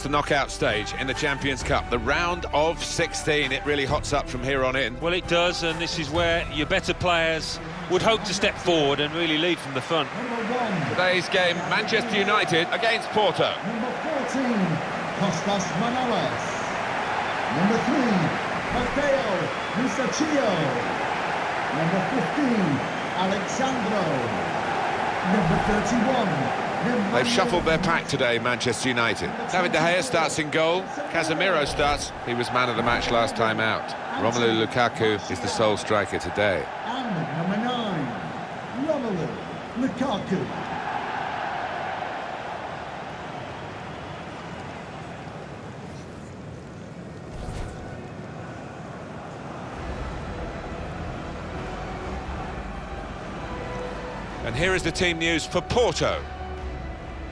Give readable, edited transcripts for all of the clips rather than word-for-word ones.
The knockout stage in the Champions Cup, the round of 16. It really hots up from here on in. Well, it does, and this is where your better players would hope to step forward and really lead from the front. Today's game, Manchester United against Porto. Number 14, Kostas Manolas. Number 3, Matteo Musacchio. Number 15, Alexandro. Number 31, They've shuffled their pack today, Manchester United. David De Gea starts in goal. Casemiro starts. He was man of the match last time out. Romelu Lukaku is the sole striker today. And number 9, Romelu Lukaku. And here is the team news for Porto.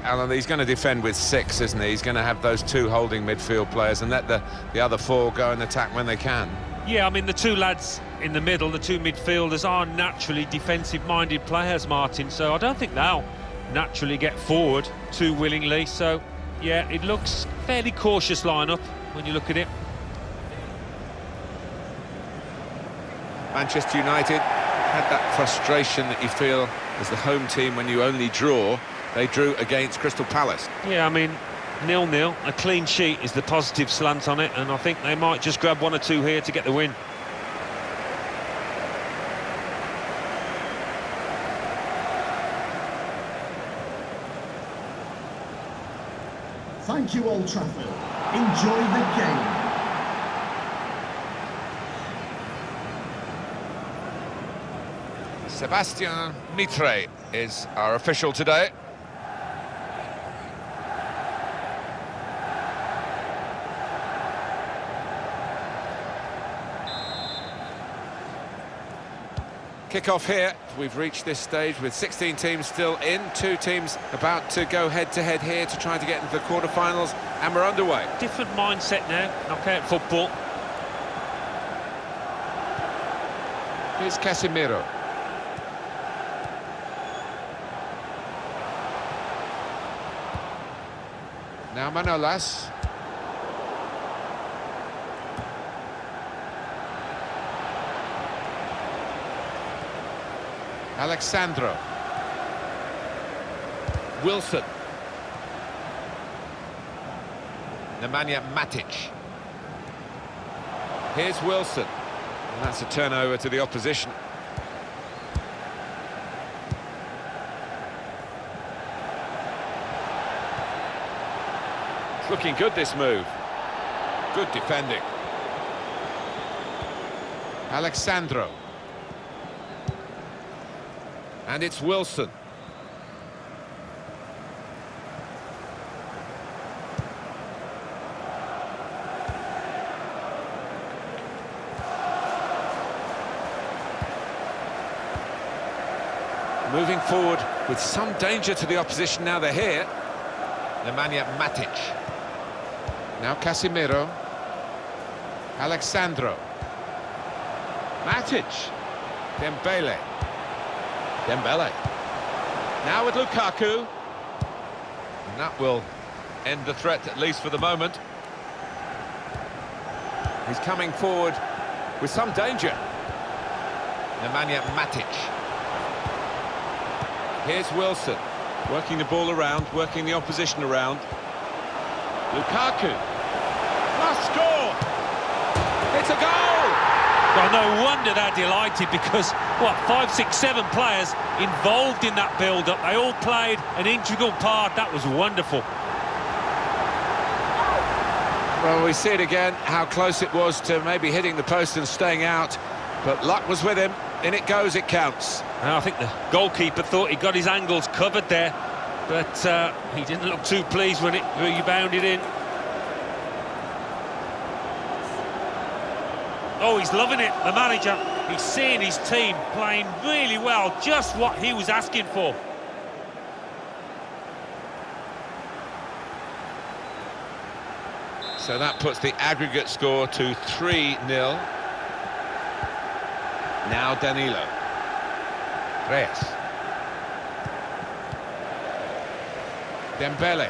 Alan, he's going to defend with 6, isn't he? He's going to have those 2 holding midfield players and let the other 4 go and attack when they can. Yeah, I mean, the 2 lads in the middle, the 2 midfielders, are naturally defensive-minded players, Martin, so I don't think they'll naturally get forward too willingly. So, yeah, it looks fairly cautious lineup when you look at it. Manchester United had that frustration that you feel as the home team when you only draw. They drew against Crystal Palace. Yeah, I mean, 0-0, a clean sheet is the positive slant on it, and I think they might just grab 1 or 2 here to get the win. Thank you, Old Trafford. Enjoy the game. Sebastian Mitre is our official today. Kick-off here. We've reached this stage with 16 teams still in, 2 teams about to go head-to-head here to try to get into the quarter-finals, and we're underway. Different mindset now, knockout football. Here's Casemiro. Now Manolas. Alexandro. Wilson. Nemanja Matic. Here's Wilson. And that's a turnover to the opposition. It's looking good, this move. Good defending. Alexandro. And it's Wilson. Moving forward with some danger to the opposition now they're here. Nemanja Matic. Now Casemiro. Alexandro. Matic. Dembele. Now with Lukaku. And that will end the threat, at least for the moment. He's coming forward with some danger. Nemanja Matic. Here's Wilson. Working the ball around, working the opposition around. Lukaku. Must score! It's a goal! Well, no wonder they're delighted, because, 5, 6, 7 players involved in that build-up. They all played an integral part. That was wonderful. Well, we see it again, how close it was to maybe hitting the post and staying out. But luck was with him. In it goes, it counts. And I think the goalkeeper thought he got his angles covered there, but he didn't look too pleased when it rebounded in. Oh, he's loving it, the manager. He's seeing his team playing really well, just what he was asking for. So that puts the aggregate score to 3-0. Now Danilo. Reyes. Dembele.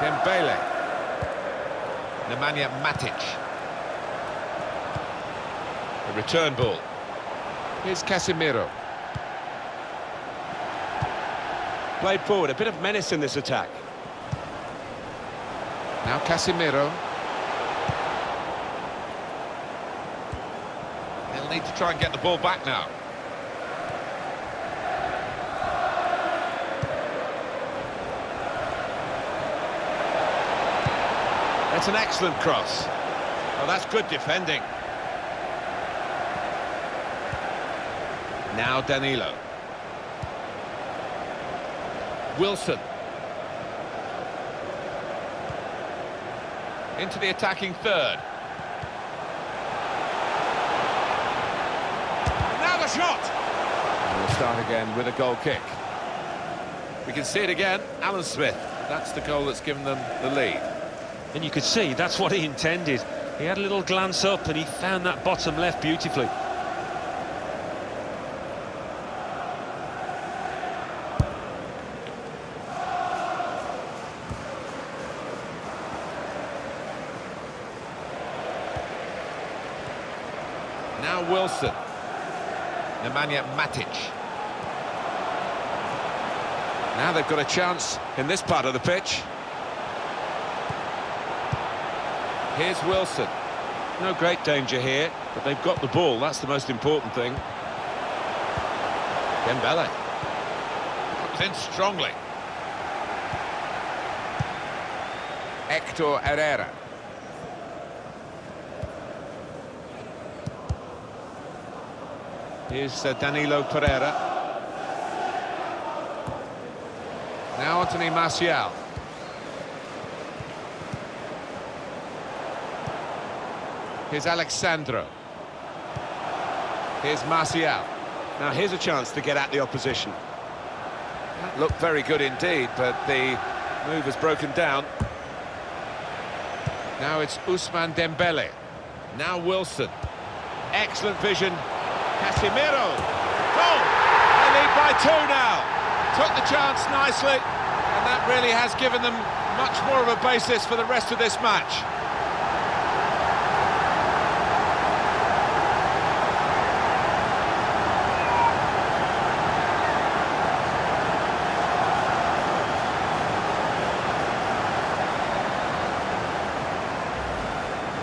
Dembele. Nemanja Matic. The return ball. Here's Casemiro. Played forward, a bit of menace in this attack. Now Casemiro. They'll need to try and get the ball back now. That's an excellent cross. Well, that's good defending. Now Danilo. Wilson. Into the attacking third. Now the shot! And we'll start again with a goal kick. We can see it again. Alan Smith. That's the goal that's given them the lead. And you could see that's what he intended. He had a little glance up and he found that bottom left beautifully. Now Wilson. Nemanja Matic. Now they've got a chance in this part of the pitch. Here's Wilson. No great danger here, but they've got the ball. That's the most important thing. Dembele. Comes in strongly. Hector Herrera. Here's Danilo Pereira. Now Anthony Martial. Here's Alexandro. Here's Martial. Now here's a chance to get at the opposition. That looked very good indeed, but the move has broken down. Now it's Ousmane Dembele. Now Wilson. Excellent vision. Casemiro. Goal! They lead by 2 now. Took the chance nicely, and that really has given them much more of a basis for the rest of this match.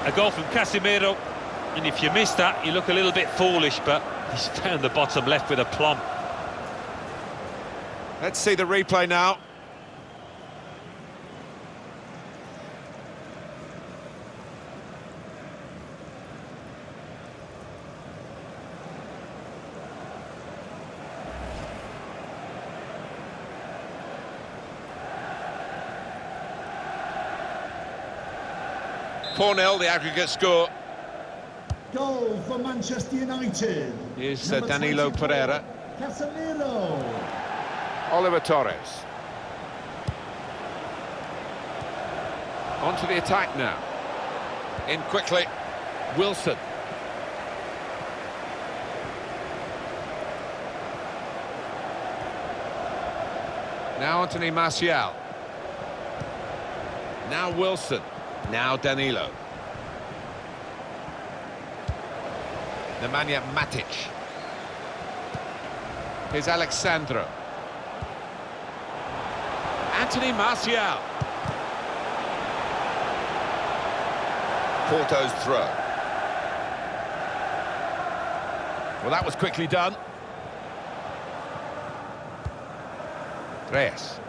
A goal from Casemiro, and if you miss that, you look a little bit foolish, but he's found the bottom left with aplomb. Let's see the replay now. (4-0) the aggregate score. Goal for Manchester United. Here's Number Danilo 24, Pereira. Casemiro. Oliver Torres. On to the attack now. In quickly. Wilson. Now Anthony Martial. Now Wilson. Now Danilo. Nemanja Matic. Here's Alexandro. Anthony Martial. Porto's throw. Well, that was quickly done. Reyes.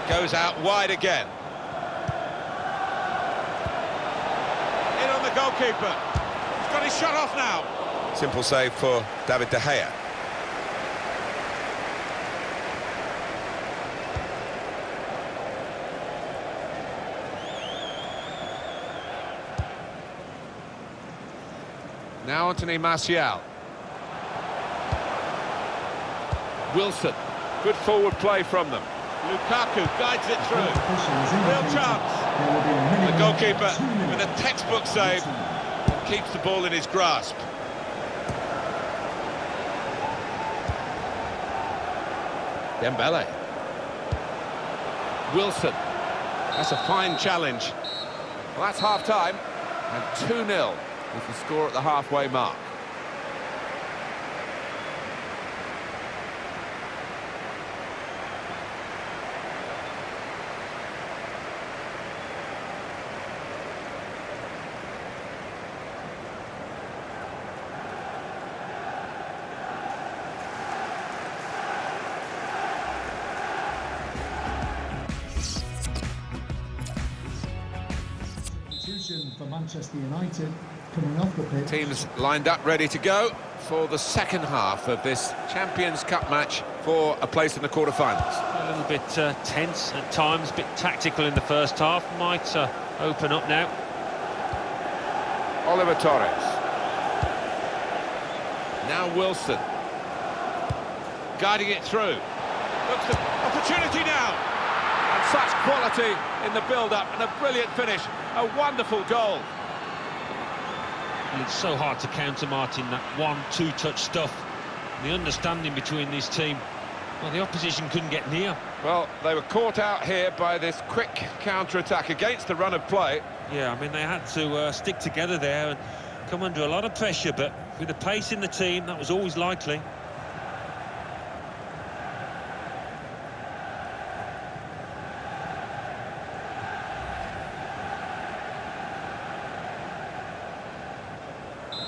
Goes out wide again. In on the goalkeeper. He's got his shot off now. Simple save for David De Gea. Now Anthony Martial. Wilson. Good forward play from them. Lukaku guides it through. Real chance. The goalkeeper with a textbook save. keeps the ball in his grasp. Dembele. Wilson. That's a fine challenge. Well, that's half-time, and 2-0 is the score at the halfway mark. For Manchester United coming off the pitch. Teams lined up ready to go for the second half of this Champions Cup match for a place in the quarter-finals. A little bit tense at times, a bit tactical in the first half. Might open up now. Oliver Torres. Now Wilson. Guiding it through. Looks the opportunity now. And such quality in the build-up and a brilliant finish. A wonderful goal. It's so hard to counter, Martin, that 1-2 touch stuff. The understanding between this team, well, the opposition couldn't get near. Well, they were caught out here by this quick counter-attack against the run of play. Yeah, I mean, they had to stick together there and come under a lot of pressure, but with the pace in the team, that was always likely.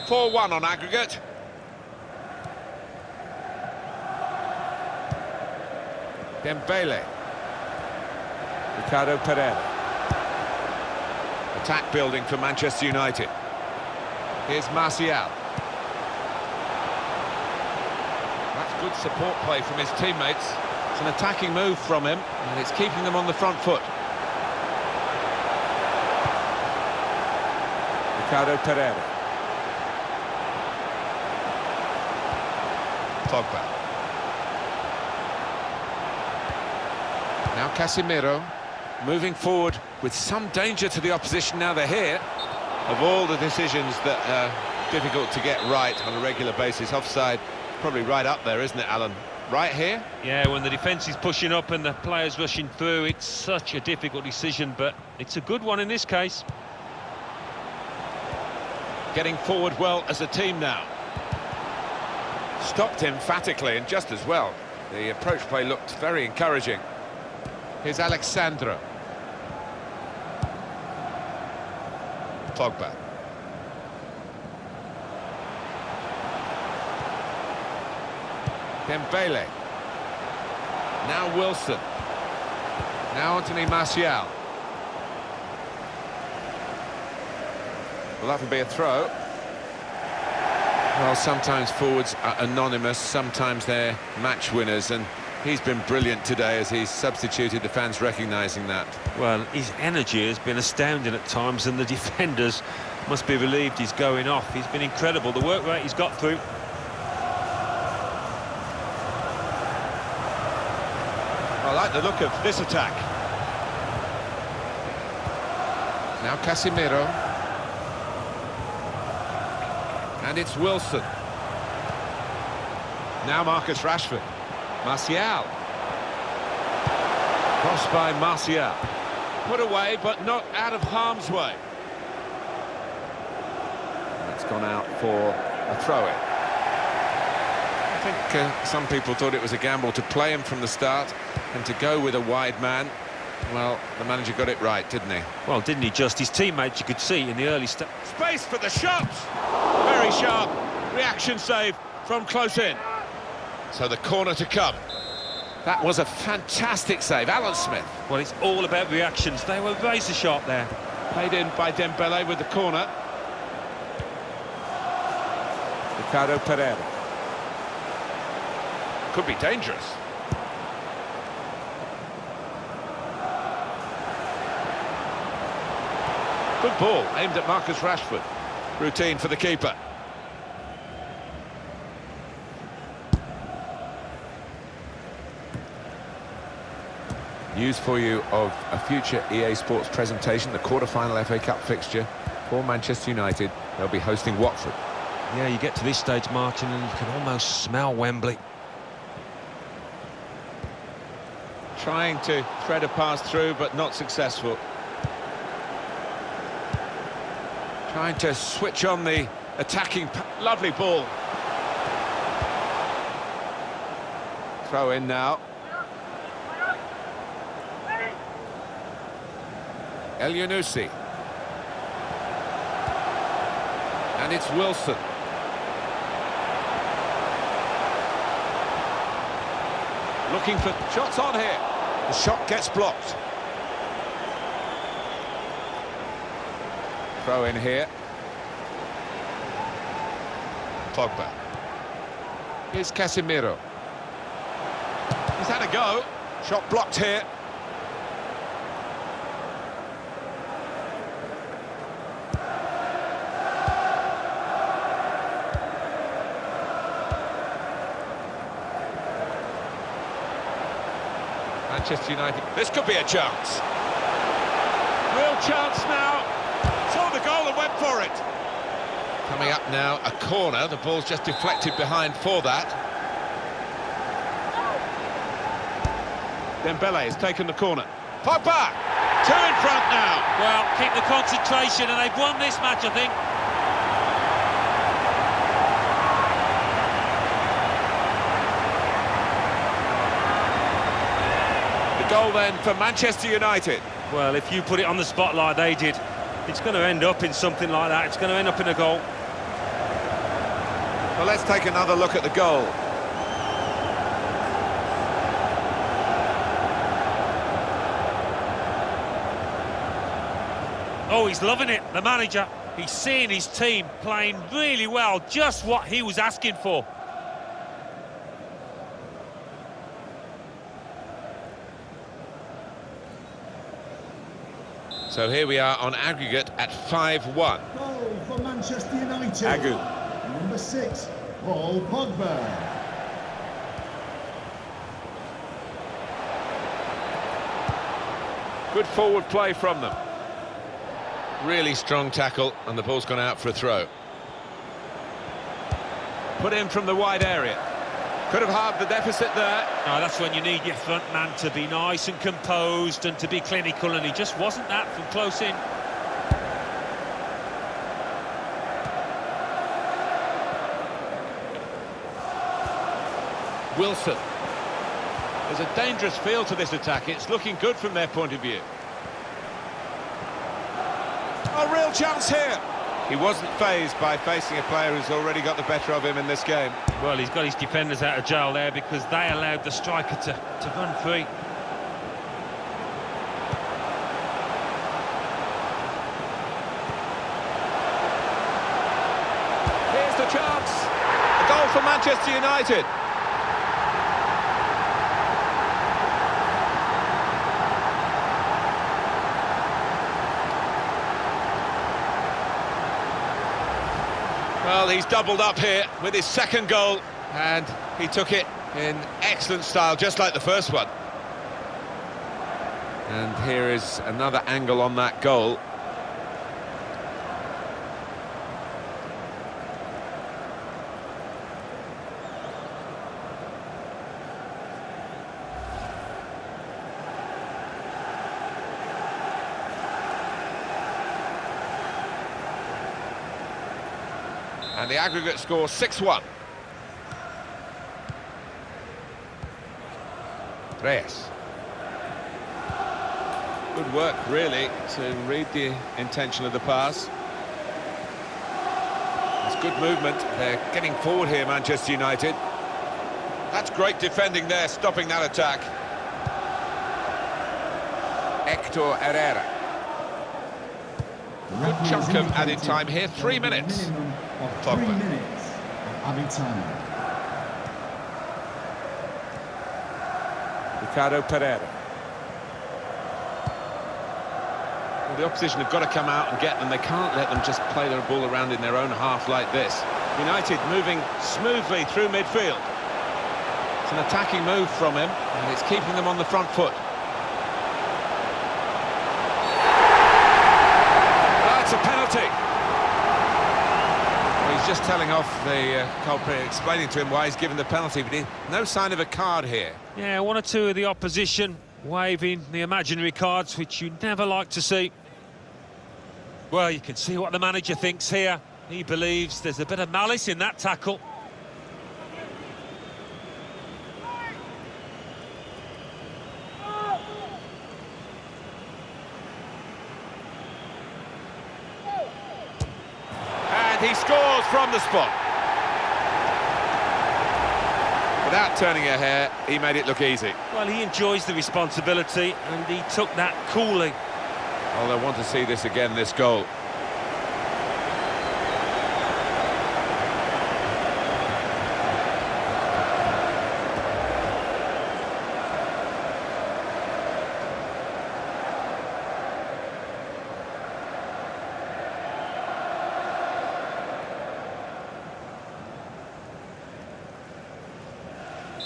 (4-1) on aggregate. Dembele. Ricardo Pereira. Attack building for Manchester United. Here's Martial. That's good support play from his teammates. It's an attacking move from him, and it's keeping them on the front foot. Ricardo Pereira. Pogba. Now Casemiro, moving forward with some danger to the opposition now they're here. Of all the decisions that are difficult to get right on a regular basis, offside probably right up there, isn't it, Alan? Right here? Yeah, when the defence is pushing up and the players rushing through, it's such a difficult decision, but it's a good one in this case. Getting forward well as a team now. Stopped emphatically and just as well. The approach play looked very encouraging. Here's Alexandro. Pogba. Dembele. Now Wilson. Now Anthony Martial. Well, that would be a throw. Well, sometimes forwards are anonymous, sometimes they're match winners, and he's been brilliant today as he's substituted, the fans recognising that. Well, his energy has been astounding at times, and the defenders must be relieved he's going off. He's been incredible, the work rate he's got through. I like the look of this attack. Now Casemiro. And it's Wilson. Now Marcus Rashford. Martial. Crossed by Martial. Put away, but not out of harm's way. That's gone out for a throw-in. I think some people thought it was a gamble to play him from the start and to go with a wide man. Well, the manager got it right, didn't he? Well, didn't he just? His teammates, you could see in the early start. Space for the shot! Very sharp reaction save from close in. So the corner to come. That was a fantastic save. Alan Smith. Well, it's all about reactions. They were razor sharp there. Played in by Dembele with the corner. Ricardo Pereira. Could be dangerous. Good ball, aimed at Marcus Rashford. Routine for the keeper. News for you of a future EA Sports presentation, the quarter-final FA Cup fixture For Manchester United, they'll be hosting Watford. Yeah, you get to this stage, Martin, and you can almost smell Wembley. Trying to thread a pass through, but not successful. Trying to switch on the attacking... Lovely ball. Throw in now. El Yunusi. And it's Wilson. Looking for shots on here. The shot gets blocked. Throw in here. Pogba. Here's Casemiro. He's had a go. Shot blocked here. Manchester United. This could be a chance. Real chance now. Saw the goal and went for it. Coming up now, a corner. The ball's just deflected behind for that. Dembele has taken the corner. Pogba! Two in front now. Well, keep the concentration, and they've won this match, I think. Goal then for Manchester United. Well, if you put it on the spot like they did, it's going to end up in something like that. It's going to end up in a goal. Well, let's take another look at the goal. Oh, he's loving it, the manager. He's seeing his team playing really well, just what he was asking for. So here we are on aggregate at 5-1. Goal for Manchester United. Agu. Number 6, Paul Pogba. Good forward play from them. Really strong tackle, and the ball's gone out for a throw. Put in from the wide area. Could have halved the deficit there. No, that's when you need your front man to be nice and composed and to be clinical, and he just wasn't that from close in. Wilson. There's a dangerous feel to this attack. It's looking good from their point of view. A real chance here. He wasn't fazed by facing a player who's already got the better of him in this game. Well, he's got his defenders out of jail there because they allowed the striker to run free. Here's the chance. A goal for Manchester United. Well, he's doubled up here with his second goal, and he took it in excellent style, just like the first one. And here is another angle on that goal. And the aggregate score 6-1. Reyes. Good work, really, to read the intention of the pass. It's good movement. They're getting forward here, Manchester United. That's great defending there, stopping that attack. Hector Herrera. Good chunk of added time here, 3 minutes. Of 3 minutes of added time. Ricardo Pereira. Well, the opposition have got to come out and get them. They can't let them just play their ball around in their own half like this. United moving smoothly through midfield. It's an attacking move from him, and it's keeping them on the front foot. That's a penalty. just telling off the culprit, explaining to him why he's given the penalty, but no sign of a card here. Yeah, one or two of the opposition waving the imaginary cards, which you never like to see. Well, you can see what the manager thinks here. He believes there's a bit of malice in that tackle. And he scores from the spot. Without turning a hair, he made it look easy. Well, he enjoys the responsibility, and he took that coolly. Well, I want to see this again, this goal.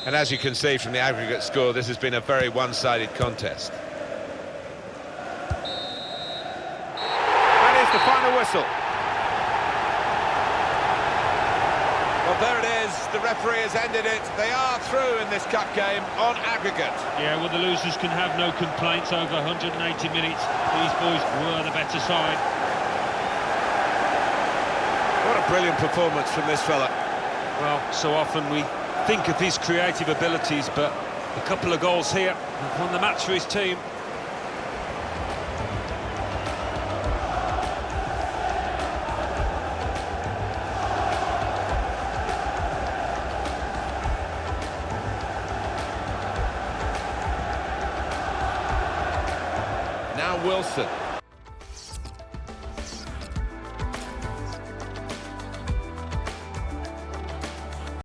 And as you can see from the aggregate score, this has been a very one-sided contest. That is the final whistle. Well, there it is. The referee has ended it. They are through in this cup game on aggregate. Yeah, well, the losers can have no complaints. Over 180 minutes, these boys were the better side. What a brilliant performance from this fella. Well, so often we think of his creative abilities, but a couple of goals here have won the match for his team. Now Wilson.